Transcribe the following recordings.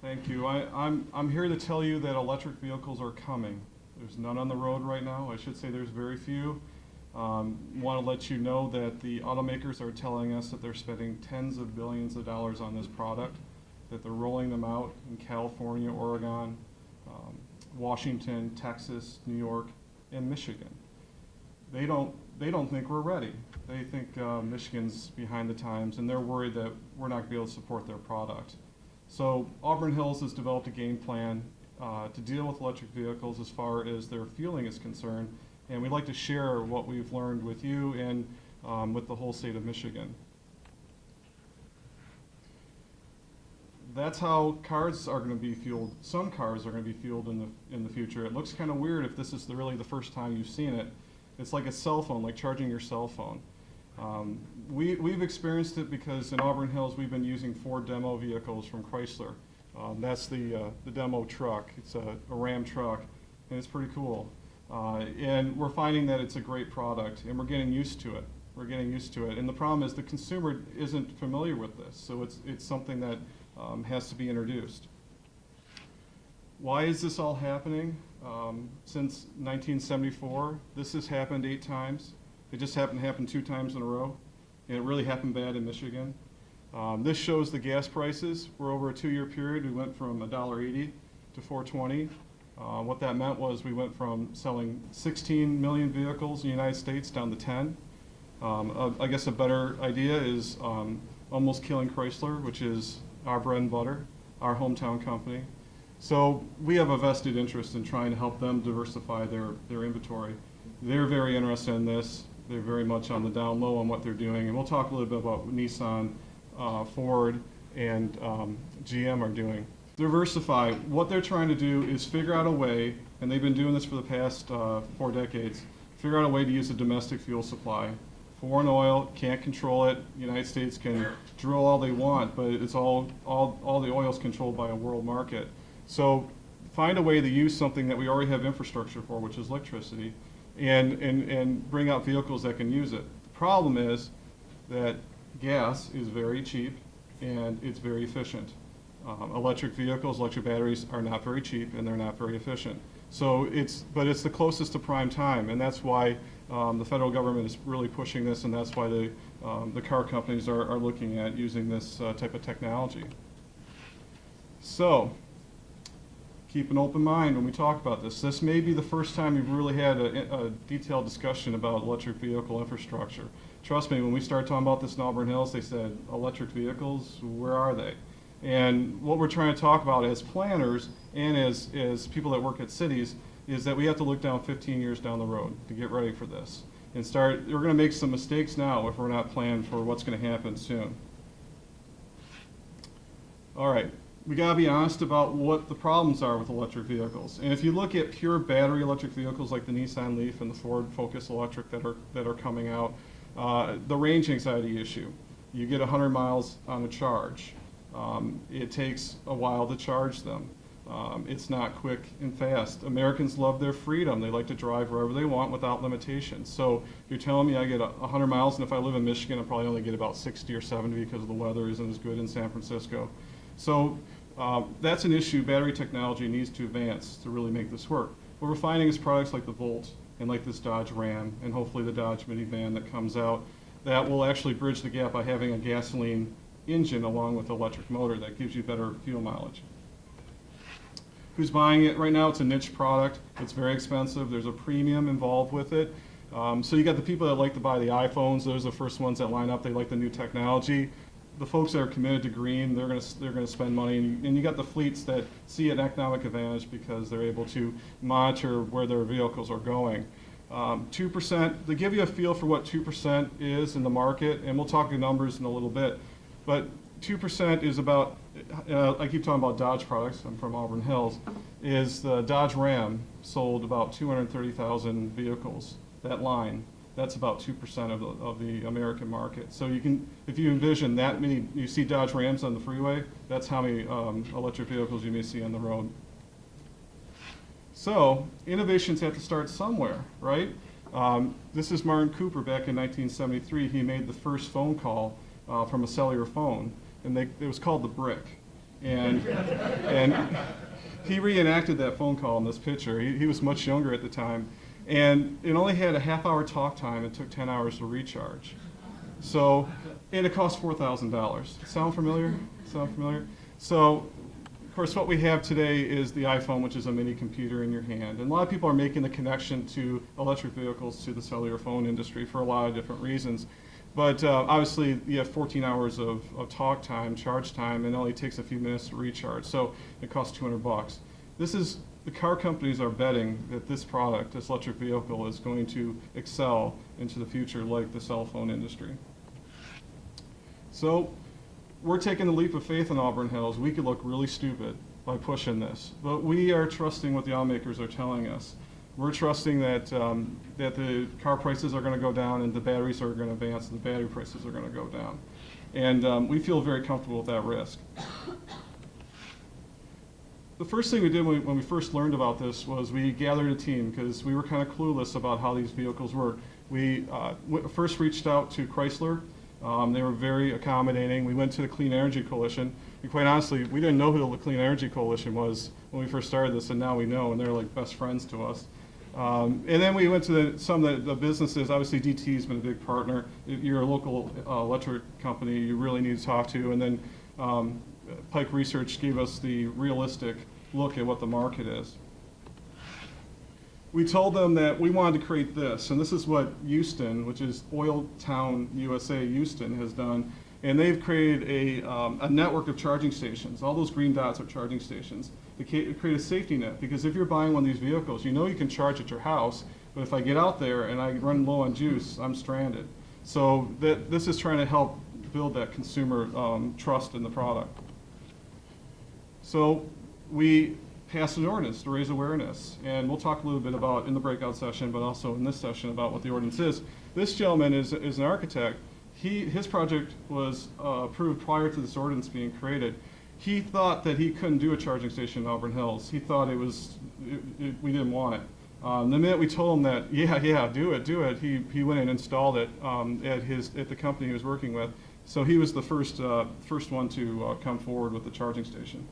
Thank you. I'm here to tell you that electric vehicles are coming. There's none on the road right now. I should say there's very few. Want to let you know that the automakers are telling us that they're spending tens of billions of dollars on this product, that they're rolling them out in California, Oregon, Washington, Texas, New York, and Michigan. They don't think we're ready. They think Michigan's behind the times, and they're worried that we're not going to be able to support their product. So Auburn Hills has developed a game plan to deal with electric vehicles as far as their fueling is concerned, and we'd like to share what we've learned with you and with the whole state of Michigan. That's how cars are going to be fueled. Some cars are going to be fueled in the future. It looks kind of weird if this is really the first time you've seen it. It's like a cell phone, like charging your cell phone. We've experienced it because in Auburn Hills we've been using 4 demo vehicles from Chrysler. That's the demo truck. It's a Ram truck, and it's pretty cool. And we're finding that it's a great product, and we're getting used to it. We're getting used to it. And the problem is the consumer isn't familiar with this, so it's something that has to be introduced. Why is this all happening? Since 1974, this has happened 8 times. It just happened to happen 2 times in a row, and it really happened bad in Michigan. This shows the gas prices. We're over a 2-year period. We went from $1.80 to $4.20. What that meant was we went from selling 16 million vehicles in the United States down to 10. I guess a better idea is almost killing Chrysler, which is our bread and butter, our hometown company. So we have a vested interest in trying to help them diversify their inventory. They're very interested in this. They're very much on the down low on what they're doing. And we'll talk a little bit about what Nissan, Ford, and GM are doing. Diversify. What they're trying to do is figure out a way, and they've been doing this for the past 4 decades, figure out a way to use a domestic fuel supply. Foreign oil, can't control it. The United States can drill all they want, but it's all the oil is controlled by a world market. So find a way to use something that we already have infrastructure for, which is electricity, and bring out vehicles that can use it. The problem is that gas is very cheap and it's very efficient. Electric vehicles, electric batteries are not very cheap and they're not very efficient. So but it's the closest to prime time, and that's why the federal government is really pushing this, and that's why the car companies are looking at using this type of technology. So keep an open mind when we talk about this. This may be the first time you've really had a detailed discussion about electric vehicle infrastructure. Trust me, when we started talking about this in Auburn Hills, they said, electric vehicles, where are they? And what we're trying to talk about as planners and as people that work at cities is that we have to look down 15 years down the road to get ready for this. And we're going to make some mistakes now if we're not planned for what's going to happen soon. All right. We got to be honest about what the problems are with electric vehicles. And if you look at pure battery electric vehicles like the Nissan Leaf and the Ford Focus Electric that are coming out, the range anxiety issue. You get 100 miles on a charge. It takes a while to charge them. It's not quick and fast. Americans love their freedom. They like to drive wherever they want without limitations. So you're telling me I get 100 miles, and if I live in Michigan, I probably only get about 60 or 70 because the weather isn't as good in San Francisco. So that's an issue. Battery technology needs to advance to really make this work. What we're finding is products like the Volt and like this Dodge Ram and hopefully the Dodge minivan that comes out that will actually bridge the gap by having a gasoline engine along with electric motor that gives you better fuel mileage. Who's buying it? Right now it's a niche product. It's very expensive. There's a premium involved with it. So you got the people that like to buy the iPhones. Those are the first ones that line up. They like the new technology. The folks that are committed to green, they're going to spend money, and you got the fleets that see an economic advantage because they're able to monitor where their vehicles are going. 2%, to give you a feel for what 2% is in the market, and we'll talk the numbers in a little bit, but 2% is about, I keep talking about Dodge products, I'm from Auburn Hills, is the Dodge Ram sold about 230,000 vehicles, that line. That's about 2% of the American market. So you can, if you envision that many, you see Dodge Rams on the freeway, that's how many electric vehicles you may see on the road. So innovations have to start somewhere, right? This is Martin Cooper back in 1973. He made the first phone call from a cellular phone, and it was called the brick. And he reenacted that phone call in this picture. He was much younger at the time. And it only had a half-hour talk time. It took 10 hours to recharge. So, and it cost $4,000. Sound familiar? Sound familiar? So, of course, what we have today is the iPhone, which is a mini computer in your hand. And a lot of people are making the connection to electric vehicles to the cellular phone industry for a lot of different reasons. But obviously, you have 14 hours of talk time, charge time, and it only takes a few minutes to recharge. So it costs $200. The car companies are betting that this product, this electric vehicle, is going to excel into the future like the cell phone industry. So we're taking the leap of faith in Auburn Hills. We could look really stupid by pushing this, but we are trusting what the automakers are telling us. We're trusting that that the car prices are going to go down and the batteries are going to advance and the battery prices are going to go down. And we feel very comfortable with that risk. The first thing we did when we first learned about this was we gathered a team because we were kind of clueless about how these vehicles work. We first reached out to Chrysler. They were very accommodating. We went to the Clean Energy Coalition. And quite honestly, we didn't know who the Clean Energy Coalition was when we first started this, and now we know, and they're like best friends to us. And then we went to some of the businesses. Obviously, DT has been a big partner. If you're a local electric company, you really need to talk to. And then Pike Research gave us the realistic look at what the market is. We told them that we wanted to create this, and this is what Houston, which is Oil Town USA Houston, has done. And they've created a network of charging stations. All those green dots are charging stations. They create a safety net, because if you're buying one of these vehicles, you know you can charge at your house, but if I get out there and I run low on juice, I'm stranded. So this is trying to help build that consumer trust in the product. So we passed an ordinance to raise awareness, and we'll talk a little bit about in the breakout session, but also in this session about what the ordinance is. This gentleman is an architect. His project was approved prior to this ordinance being created. He thought that he couldn't do a charging station in Auburn Hills. He thought we didn't want it. The minute we told him that, yeah, do it, he went and installed it at the company he was working with. So he was the first one to come forward with the charging station.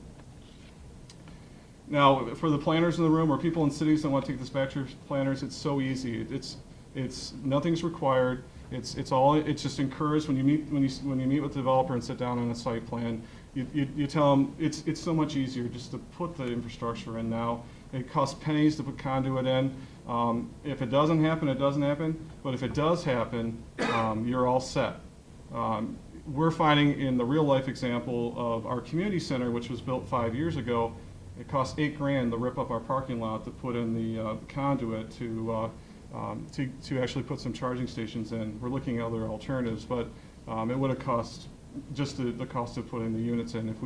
Now, for the planners in the room or people in cities that want to take this back to your planners, it's so easy. It's nothing's required. It's just encouraged when you meet with the developer and sit down on a site plan. You tell them it's so much easier just to put the infrastructure in now. It costs pennies to put conduit in. If it doesn't happen, it doesn't happen. But if it does happen, you're all set. We're finding in the real life example of our community center, which was built 5 years ago, it cost $8,000 to rip up our parking lot to put in the conduit to actually put some charging stations in. We're looking at other alternatives, but it would have cost just the cost of putting the units in if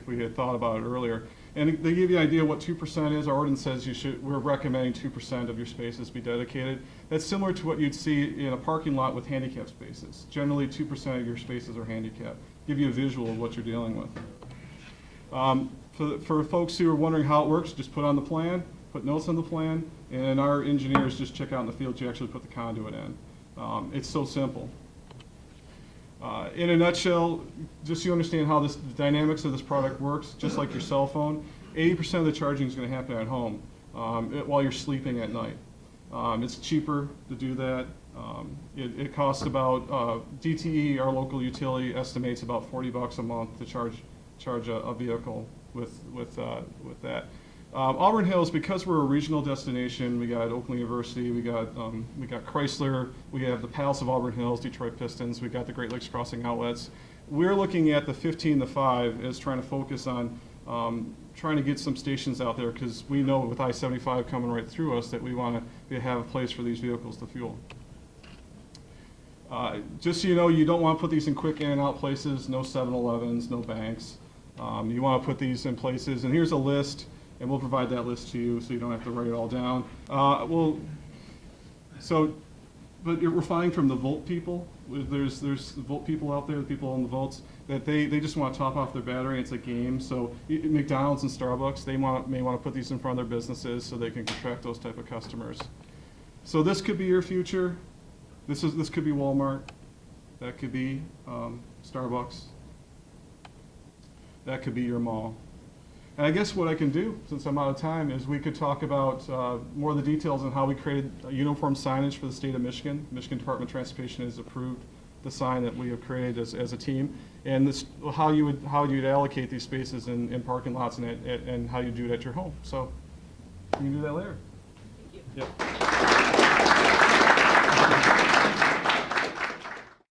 we had thought about it earlier. And they give you an idea what 2% is. Our ordinance says we're recommending 2% of your spaces be dedicated. That's similar to what you'd see in a parking lot with handicap spaces. Generally, 2% of your spaces are handicapped. Give you a visual of what you're dealing with. For folks who are wondering how it works, just put on the plan, put notes on the plan, and our engineers just check out in the field to actually put the conduit in. It's so simple. In a nutshell, just so you understand how the dynamics of this product works, just like your cell phone, 80% of the charging is going to happen at home while you're sleeping at night. It's cheaper to do that. It costs about, DTE, our local utility, estimates about $40 a month to charge a vehicle with that. Auburn Hills, because we're a regional destination, we got Oakland University, we got Chrysler, we have the Palace of Auburn Hills, Detroit Pistons, we got the Great Lakes Crossing outlets. We're looking at the 15-5 as trying to focus on trying to get some stations out there, because we know with I-75 coming right through us that we want to have a place for these vehicles to fuel. Just so you know, you don't want to put these in quick in and out places, no 7-Elevens, no banks. You want to put these in places, and here's a list, and we'll provide that list to you so you don't have to write it all down. But we're finding from the Volt people, there's Volt people out there, the people on the Volts, that they just want to top off their battery. It's a game. So McDonald's and Starbucks, they may want to put these in front of their businesses so they can attract those type of customers. So this could be your future. This could be Walmart. That could be Starbucks. that could be your mall. And I guess what I can do, since I'm out of time, is we could talk about more of the details on how we created uniform signage for the state of Michigan. Michigan Department of Transportation has approved the sign that we have created as a team, and this, how you'd allocate these spaces in parking lots and how you do it at your home. So you can do that later. Thank you. Yep.